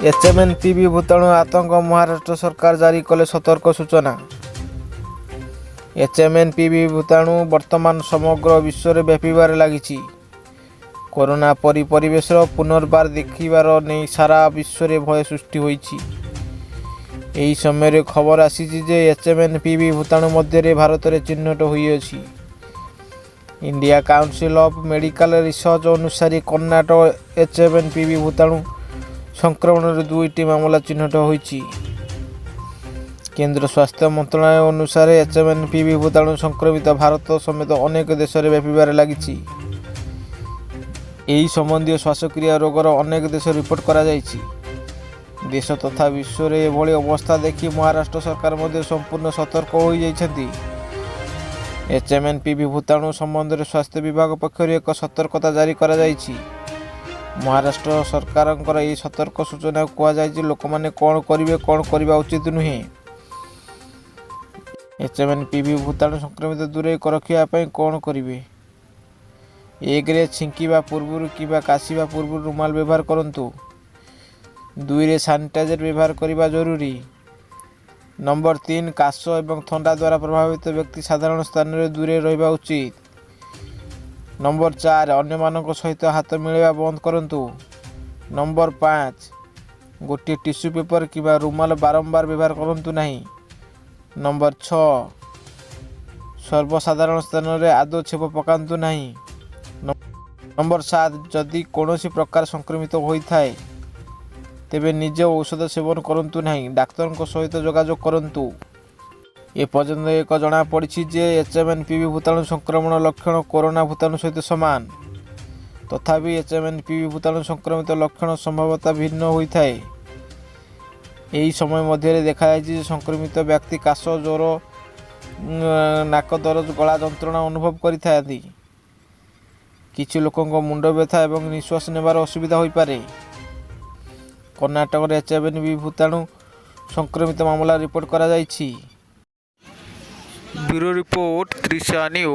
HMPV भूताणु आतंक महाराष्ट्र सरकार जारी कले सतर्क सूचना। HMPV भूताणु वर्तमान समग्र विश्व में व्यापीबार लगी। कोरोना परी परिवेश पुनर्बार देखिबार नहीं सारा विश्व में भय सृष्टि होईछि। एही समय खबर आसी जे HMPV भूताणु मध्य भारत में चिन्हट होईछि। India council of medical research अनुसार कर्नाटक HMPV भूताणु संक्रमण दुईटी मामला चिन्हट होईछि। केंद्र स्वास्थ्य मंत्रालय अनुसार HMPV भूताणु संक्रमित भारत समेत अनेक देश में व्यापीबार लगी। यही संबंधी श्वासक्रिया रोगर अनेक देश रिपोर्ट करा जायछि। देश तथा विश्व में एभली अवस्था देखि महाराष्ट्र सरकार मध्य संपूर्ण सतर्क हो जाइछन्ति। HMPV भूताणु संबंध में स्वास्थ्य विभाग पक्षर एक सतर्कता जारी करा जायछि। महाराष्ट्र सरकार यह सतर्क सूचना कहुई लोक मैंने कौन करेंगे कौन करवा उचित नुहे। HMPV भूताणु संक्रमित दूरे रखापी कौन करेंगे? एक छिंकिबा पूर्व कि काशिबा पूर्व रुमाल व्यवहार करंतु। 2 रे सैनिटाइजर व्यवहार करने जरूरी। नंबर 3 काश एवं थंडा द्वारा प्रभावित व्यक्ति साधारण स्थान में दूरे रहिबा उचित। नंबर 4 अन्य मानक सहित हाथ मिलवा बंद करंतु। नंबर 5 गोटे टिश्यू पेपर किबा रुमाल बारंबार व्यवहार करंतु नहीं। नंबर 6 सर्वसाधारण स्थान में आदौ छेप पकांतु नहीं। नंबर 7 जदि कौनसी प्रकार संक्रमित होता है तेबे निजे औषध सेवन करंतु नहीं, डाक्तर सहित जोगाजोग करंतु। एपर्यंत एक जना पड़ी जे HMPV भूताणु संक्रमण लक्षण कोरोना भूताणु सहित सामान। तथापि HMPV भूताणु संक्रमित लक्षण संभवतः भिन्न होता है। यही समय मध्य देखा संक्रमित व्यक्ति काश ज्वर नाक दरज गला जंत्रणा अनुभव करि किछि लोकंक मुंड व्यथा एवं निश्वास नेबार असुविधा होई पारे। कर्नाटक HMPV भूताणु संक्रमित मामला रिपोर्ट करा जायछि। Bureau report Trisha news.